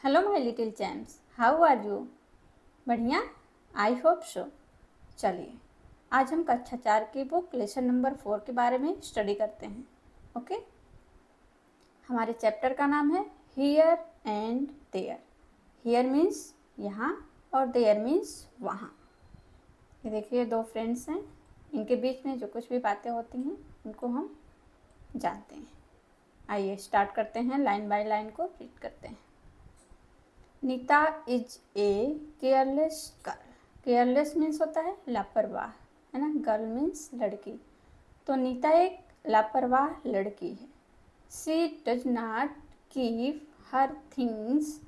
Hello my little champs, how are you? बढ़िया, I hope so. चलिए आज हम कक्षा 4 की बुक लेसन नंबर 4 के बारे में स्टडी करते हैं। ओके, हमारे चैप्टर का नाम है here and there. Here means यहाँ और देयर मीन्स वहाँ। ये देखिए दो फ्रेंड्स हैं, इनके बीच में जो कुछ भी बातें होती हैं उनको हम जानते हैं। आइए स्टार्ट करते हैं, लाइन बाय लाइन को रीड करते हैं। Neeta is a careless girl. Careless means होता है लापरवाह, है ना। गर्ल मीन्स लड़की, तो नीता एक लापरवाह लड़की है। She does not keep her things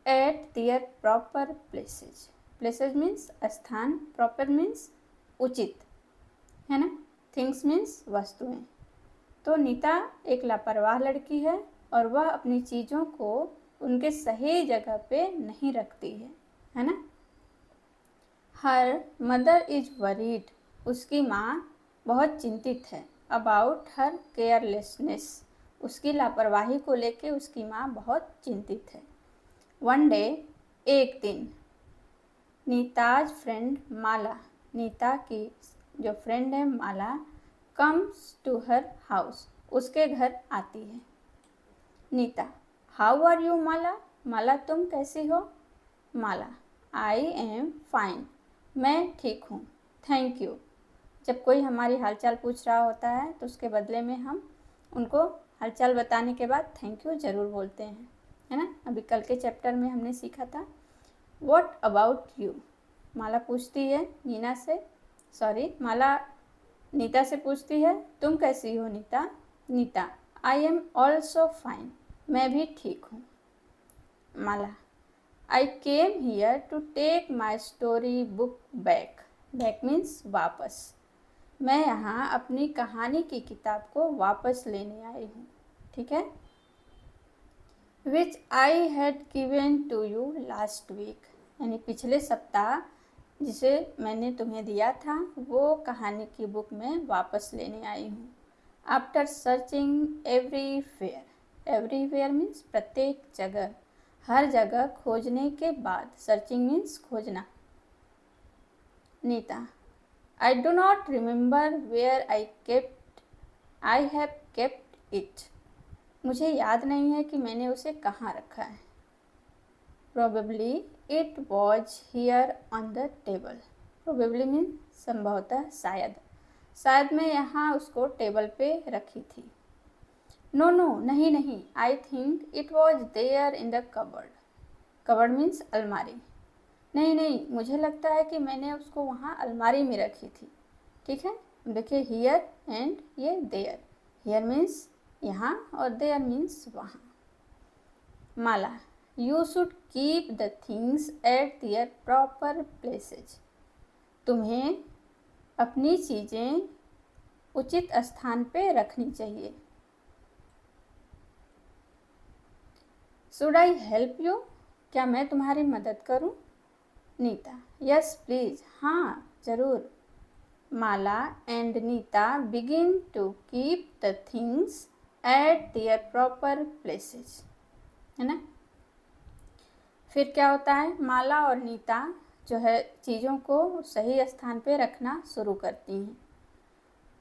at their proper places. Places means स्थान, प्रॉपर मीन्स उचित, है ना। थिंग्स मीन्स वस्तुएं। तो नीता एक लापरवाह लड़की है और वह अपनी चीज़ों को उनके सही जगह पे नहीं रखती है ना। Her mother is worried. उसकी माँ बहुत चिंतित है। About her carelessness. उसकी लापरवाही को लेके उसकी माँ बहुत चिंतित है। वन डे, एक दिन, नीताज फ्रेंड माला, नीता की जो फ्रेंड है माला, कम्स टू हर हाउस, उसके घर आती है। नीता, हाउ आर यू माला? माला तुम कैसी हो? माला, आई एम फाइन, मैं ठीक हूँ, थैंक यू। जब कोई हमारी हालचाल पूछ रहा होता है तो उसके बदले में हम उनको हालचाल बताने के बाद थैंक यू ज़रूर बोलते हैं, है ना। अभी कल के चैप्टर में हमने सीखा था व्हाट अबाउट यू। माला पूछती है नीना से, माला नीता से पूछती है तुम कैसी हो Neeta? Neeta, I am also fine, मैं भी ठीक हूँ। Mala, I came here to take my story book back. Back means वापस। मैं यहाँ अपनी कहानी की किताब को वापस लेने आई हूँ, ठीक है। Which I had given to you last week, यानी पिछले सप्ताह जिसे मैंने तुम्हें दिया था वो कहानी की बुक में वापस लेने आई हूँ। After searching everywhere. Everywhere means प्रत्येक जगह, हर जगह खोजने के बाद। सर्चिंग मीन्स खोजना। Neeta, I do not remember where I have kept it. मुझे याद नहीं है कि मैंने उसे कहाँ रखा है। Probably it was here on the table. Probably means संभवतः, शायद मैं यहाँ उसको टेबल पे रखी थी। नो नो, नहीं नहीं, I think it was there in the cupboard. Cupboard means अलमारी। नहीं नहीं, मुझे लगता है कि मैंने उसको वहाँ अलमारी में रखी थी, ठीक है। देखिए हियर एंड ये देयर। हियर मीन्स यहाँ और देयर मीन्स वहाँ। Mala, you should keep the things at their proper places. तुम्हें अपनी चीज़ें उचित स्थान पे रखनी चाहिए। Should I help you? क्या मैं तुम्हारी मदद करूं? नीता, यस प्लीज़, हाँ ज़रूर। Mala and Neeta begin to keep the things at their proper places, है ना। फिर क्या होता है, माला और नीता जो है चीज़ों को सही स्थान पे रखना शुरू करती हैं।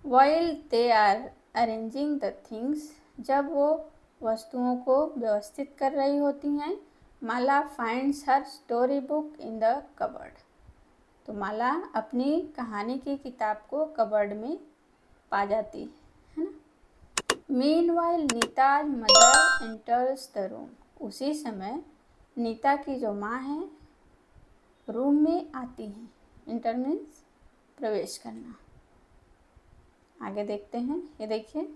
While they are arranging the things, जब वो वस्तुओं को व्यवस्थित कर रही होती हैं, Mala finds her story book in the cupboard. तो माला अपनी कहानी की किताब को कबर्ड में पा जाती है ना। Meanwhile Neeta's mother enters the room. उसी समय नीता की जो माँ है रूम में आती हैं। एंटर मीन्स प्रवेश करना। आगे देखते हैं, ये देखिए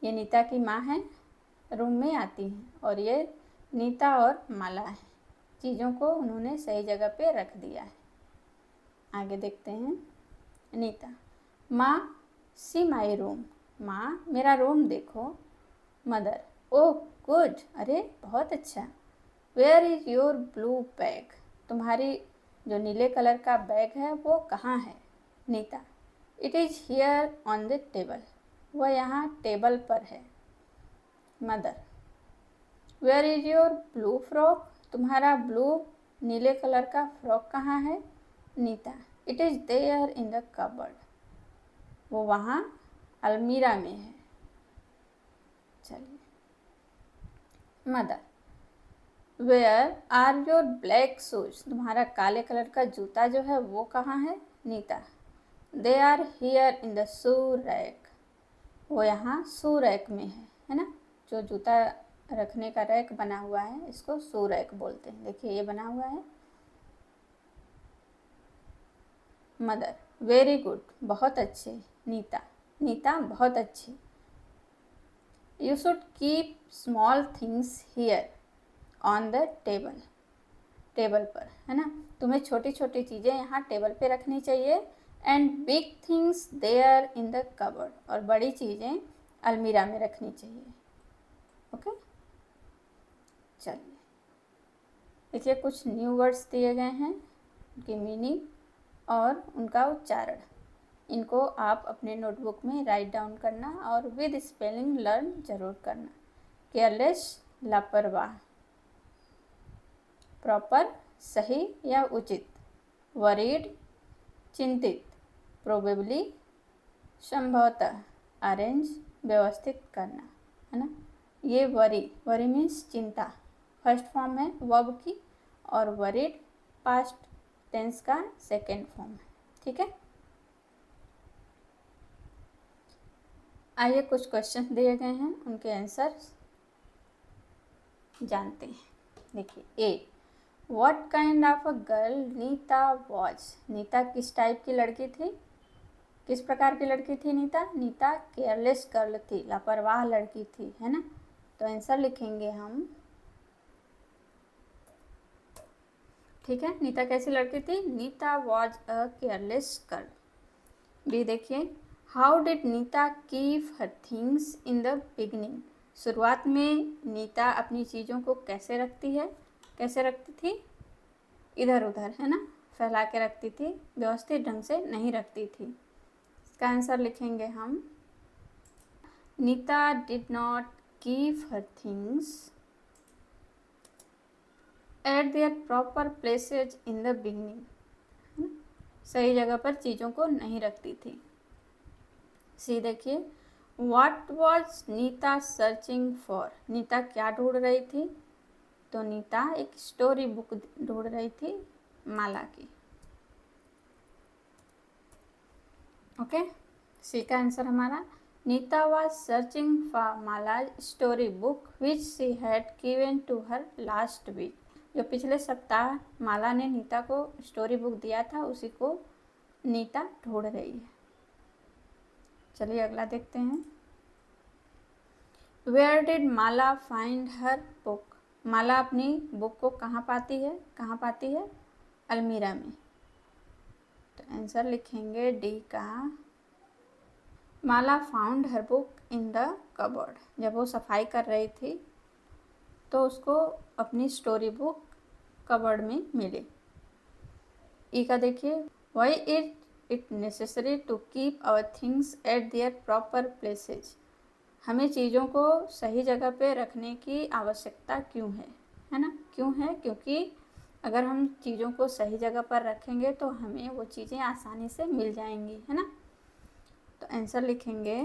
ये नीता की माँ है, रूम में आती हैं और ये नीता और माला है। चीज़ों को उन्होंने सही जगह पे रख दिया है। आगे देखते हैं, नीता, माँ सी माई रूम। माँ मेरा रूम देखो। मदर, ओह गुड, अरे बहुत अच्छा। Where is your blue bag? तुम्हारी जो नीले कलर का बैग है वो कहाँ है? Neeta, it is here on the table. वह यहाँ टेबल पर है। Mother, where is your blue frock, तुम्हारा ब्लू नीले कलर का फ्रॉक कहाँ है? Neeta, it is there in the cupboard, वो वहाँ अलमीरा में है। चलिए, mother, where are your black shoes, तुम्हारा काले कलर का जूता जो है वो कहाँ है? Neeta, they are here in the shoe rack, वो यहाँ शू रैक में है ना। जो जूता रखने का रैक बना हुआ है इसको शू रैक बोलते हैं। देखिए ये बना हुआ है। मदर, वेरी गुड, बहुत अच्छे। नीता, नीता बहुत अच्छी। You should keep small things here on the table, table पर, है ना, तुम्हें छोटी छोटी चीज़ें यहाँ टेबल पे रखनी चाहिए। And big things there in the cupboard, और बड़ी चीज़ें अलमीरा में रखनी चाहिए। ओके, चलिए देखिए कुछ न्यू वर्ड्स दिए गए हैं, उनकी मीनिंग और उनका उच्चारण। इनको आप अपने नोटबुक में राइट डाउन करना और विद स्पेलिंग लर्न जरूर करना। केयरलेस, लापरवाह। प्रॉपर, सही या उचित। वरीड, चिंतित। प्रोबेबली, संभवतः। अरेंज, व्यवस्थित करना, है ना। ये वरी मीन्स चिंता, फर्स्ट फॉर्म है वर्ब की, और वरीड पास्ट टेंस का सेकेंड फॉर्म है। ठीक है, आइए कुछ क्वेश्चन दिए गए हैं, उनके आंसर जानते हैं। देखिए, A, what kind of a girl Neeta was, Neeta किस टाइप की लड़की थी? किस प्रकार की लड़की थी नीता? नीता केयरलेस गर्ल थी, लापरवाह लड़की थी, है ना। तो आंसर लिखेंगे हम, ठीक है। नीता कैसी लड़की थी? Neeta was a careless girl. B देखिए, how did Neeta keep her things in the beginning, शुरुआत में नीता अपनी चीज़ों को कैसे रखती है? कैसे रखती थी? इधर उधर, है ना, फैला के रखती थी, व्यवस्थित ढंग से नहीं रखती थी। इसका आंसर लिखेंगे हम, Neeta did not keep her things at their proper places in the beginning, सही जगह पर चीज़ों को नहीं रखती थी। सी देखिए, what was Neeta searching for, Neeta क्या ढूंढ रही थी? तो नीता एक स्टोरी बुक ढूंढ रही थी माला की। ओके, सी का आंसर हमारा, Neeta was searching for Mala story book which she had given to her last week, जो पिछले सप्ताह माला ने नीता को स्टोरी बुक दिया था उसी को नीता ढूंढ रही है। चलिए अगला देखते हैं। Where did Mala find her book, Mala अपनी बुक को कहाँ पाती है? कहाँ पाती है? अलमीरा में। तो आंसर लिखेंगे डी का, Mala found her book in the cupboard, जब वो सफाई कर रही थी तो उसको अपनी स्टोरी बुक कबर्ड में मिली। ई का देखिए, why it necessary to keep our things at their proper places, हमें चीज़ों को सही जगह पे रखने की आवश्यकता क्यों है ना। क्यों है? क्योंकि अगर हम चीज़ों को सही जगह पर रखेंगे तो हमें वो चीज़ें आसानी से मिल जाएंगी, है ना। तो आंसर लिखेंगे,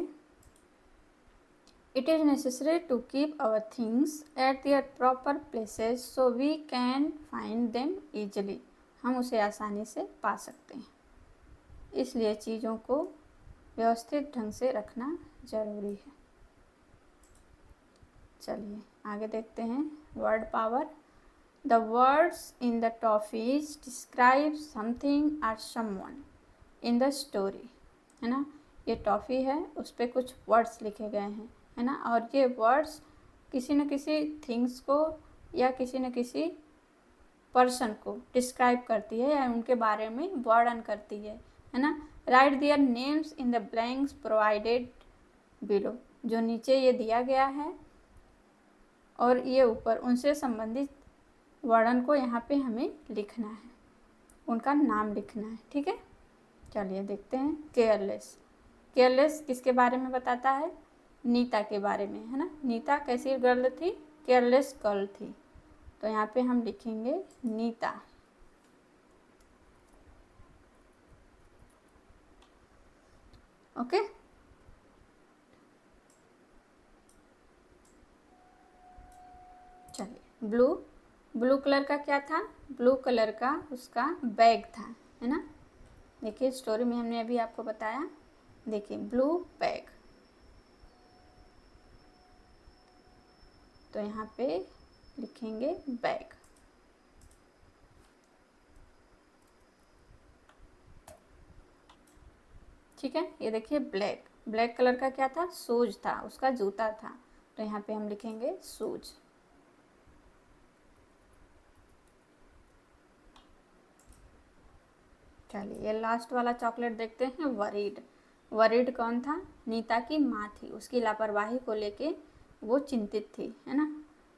it is necessary to keep our things at their proper places so we can find them easily, हम उसे आसानी से पा सकते हैं, इसलिए चीज़ों को व्यवस्थित ढंग से रखना ज़रूरी है। चलिए आगे देखते हैं, word power. The words in the toffees describe something और समवन इन द स्टोरी, है ना। ये टॉफ़ी है, उस पर कुछ वर्ड्स लिखे गए हैं, है ना, और ये वर्ड्स किसी न किसी थिंग्स को या किसी न किसी पर्सन को डिस्क्राइब करती है या उनके बारे में वर्णन करती है ना। Right their names in the blanks provided below, जो नीचे ये दिया गया है और ये ऊपर उनसे संबंधित वर्णन को यहाँ पे हमें लिखना है, उनका नाम लिखना है, ठीक है। चलिए देखते हैं, केयरलेस। केयरलेस किसके बारे में बताता है? नीता के बारे में, है ना। नीता कैसी गर्ल थी? केयरलेस गर्ल थी। तो यहाँ पे हम लिखेंगे नीता। ओके, चलिए ब्लू कलर का क्या था? ब्लू कलर का उसका बैग था, है ना। देखिए स्टोरी में हमने अभी आपको बताया, देखिए ब्लू बैग। तो यहाँ पे लिखेंगे बैग। ठीक है, ये देखिए ब्लैक कलर का क्या था? शूज था, उसका जूता था। तो यहाँ पे हम लिखेंगे शूज। चलिए ये लास्ट वाला चॉकलेट देखते हैं, वरीड कौन था? नीता की माँ थी, उसकी लापरवाही को लेके वो चिंतित थी, है ना।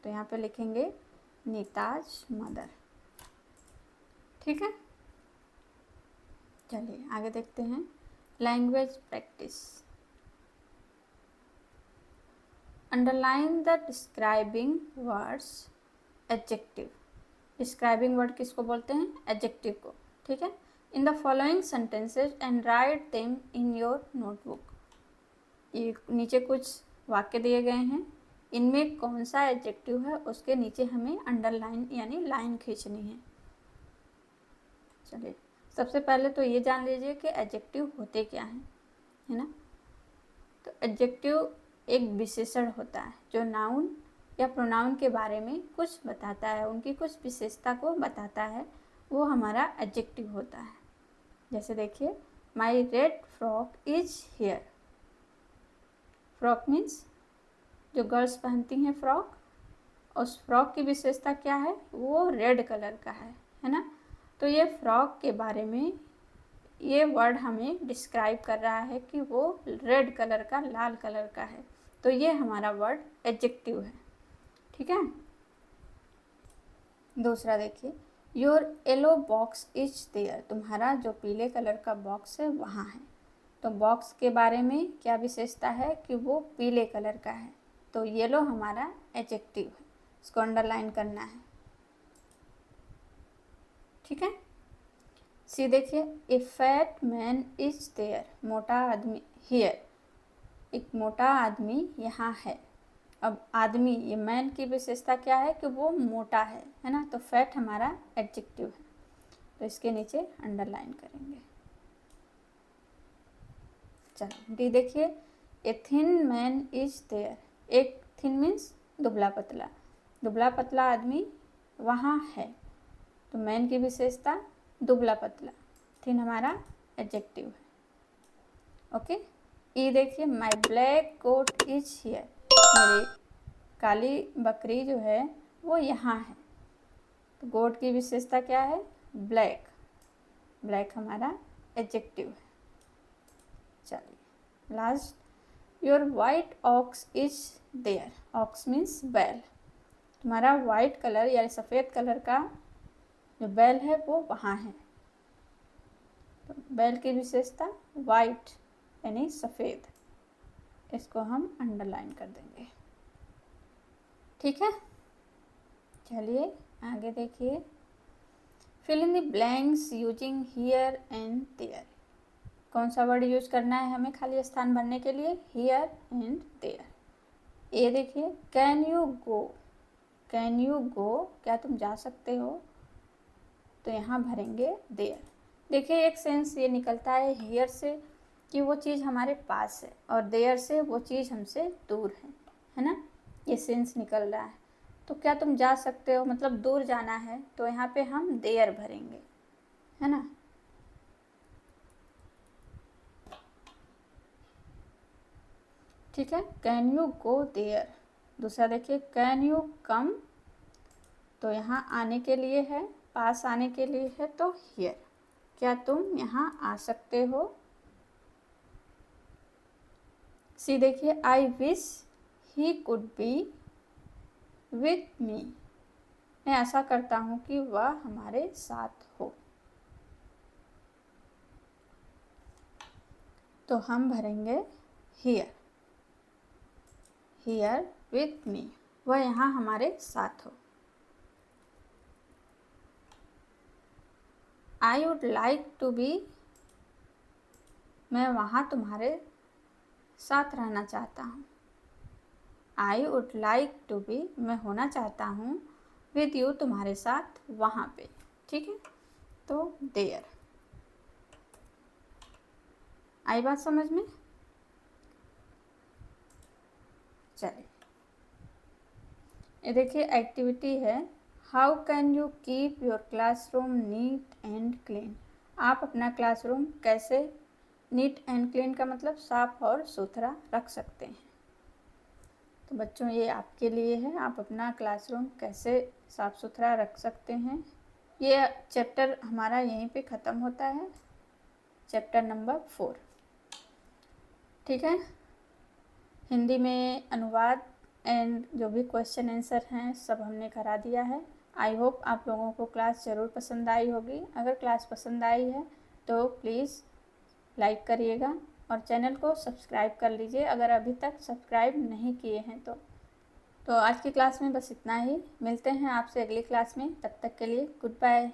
तो यहाँ पे लिखेंगे नीताज मदर। ठीक है, चलिए आगे देखते हैं language practice. Underline the describing words adjective. Describing word किसको बोलते हैं? एडजेक्टिव को। ठीक है, in the following sentences and write them in your notebook. ये नीचे कुछ वाक्य दिए गए हैं, इनमें कौन सा एडजेक्टिव है उसके नीचे हमें अंडरलाइन यानी लाइन खींचनी है। चलिए सबसे पहले तो ये जान लीजिए कि एडजेक्टिव होते क्या हैं, है ना। तो एडजेक्टिव एक विशेषण होता है जो नाउन या प्रोनाउन के बारे में कुछ बताता है, उनकी कुछ विशेषता को बताता है, वो हमारा एडजेक्टिव होता है। जैसे देखिए my red frock is here. Frock means जो गर्ल्स पहनती हैं फ्रॉक, उस फ्रॉक की विशेषता क्या है? वो रेड कलर का है ना। तो ये फ्रॉक के बारे में ये वर्ड हमें डिस्क्राइब कर रहा है कि वो रेड कलर का, लाल कलर का है। तो ये हमारा वर्ड एडजेक्टिव है। ठीक है, दूसरा देखिए your yellow box is there. तुम्हारा जो पीले कलर का बॉक्स है वहाँ है। तो बॉक्स के बारे में क्या विशेषता है? कि वो पीले कलर का है। तो येलो हमारा एडजेक्टिव है, इसको अंडरलाइन करना है। ठीक है, सी देखिए ए फैट मैन इज देयर। मोटा आदमी हियर, एक मोटा आदमी यहाँ है। अब आदमी, ये मैन की विशेषता क्या है? कि वो मोटा है ना। तो फैट हमारा एडजेक्टिव है, तो इसके नीचे अंडरलाइन करेंगे। चलो डी देखिए a thin man is there. एक थिन मीन्स दुबला पतला आदमी वहाँ है। तो मैन की विशेषता दुबला पतला, थिन हमारा एडजेक्टिव है। ओके, ई देखिए my black goat is here. मेरी काली बकरी जो है वो यहाँ है। तो गोट की विशेषता क्या है? ब्लैक हमारा एडजेक्टिव है। चलिए last your white ox is there. Ox means बैल। तुम्हारा वाइट कलर यानी सफ़ेद कलर का जो बैल है वो वहाँ है। तो बैल की विशेषता वाइट यानी सफ़ेद, इसको हम अंडरलाइन कर देंगे। ठीक है, चलिए आगे देखिए fill in the blanks using here and there. कौन सा वर्ड यूज करना है हमें खाली स्थान भरने के लिए? Here and there. ये देखिए कैन यू गो। क्या तुम जा सकते हो? तो यहाँ भरेंगे देयर। देखिए एक सेंस ये निकलता है हियर से कि वो चीज़ हमारे पास है, और देयर से वो चीज़ हमसे दूर है ना। ये सेंस निकल रहा है। तो क्या तुम जा सकते हो मतलब दूर जाना है, तो यहाँ पे हम देयर भरेंगे, है ना। ठीक है, कैन यू गो देयर। दूसरा देखिए कैन यू कम। तो यहाँ आने के लिए है, पास आने के लिए है, तो हियर। क्या तुम यहाँ आ सकते हो? सी देखिए I wish he could be with me. मैं ऐसा करता हूँ कि वह हमारे साथ हो। तो हम भरेंगे हियर विथ मी। वह यहाँ हमारे साथ हो। I would like to be, मैं वहाँ तुम्हारे साथ रहना चाहता हूँ। I would like to be, मैं होना चाहता हूँ विद यू, तुम्हारे साथ वहाँ पे। ठीक है, तो देयर। आई बात समझ में? चलिए, ये देखिए एक्टिविटी है, how can you keep your classroom neat and clean. आप अपना क्लासरूम कैसे नीट एंड क्लीन का मतलब साफ और सुथरा रख सकते हैं। तो बच्चों ये आपके लिए है, आप अपना क्लासरूम कैसे साफ सुथरा रख सकते हैं। ये चैप्टर हमारा यहीं पे ख़त्म होता है, चैप्टर नंबर 4। ठीक है, हिंदी में अनुवाद एंड जो भी क्वेश्चन आंसर हैं सब हमने करा दिया है। आई होप आप लोगों को क्लास ज़रूर पसंद आई होगी। अगर क्लास पसंद आई है तो प्लीज़ लाइक करिएगा और चैनल को सब्सक्राइब कर लीजिए अगर अभी तक सब्सक्राइब नहीं किए हैं तो आज की क्लास में बस इतना ही। मिलते हैं आपसे अगली क्लास में, तब तक के लिए गुड बाय।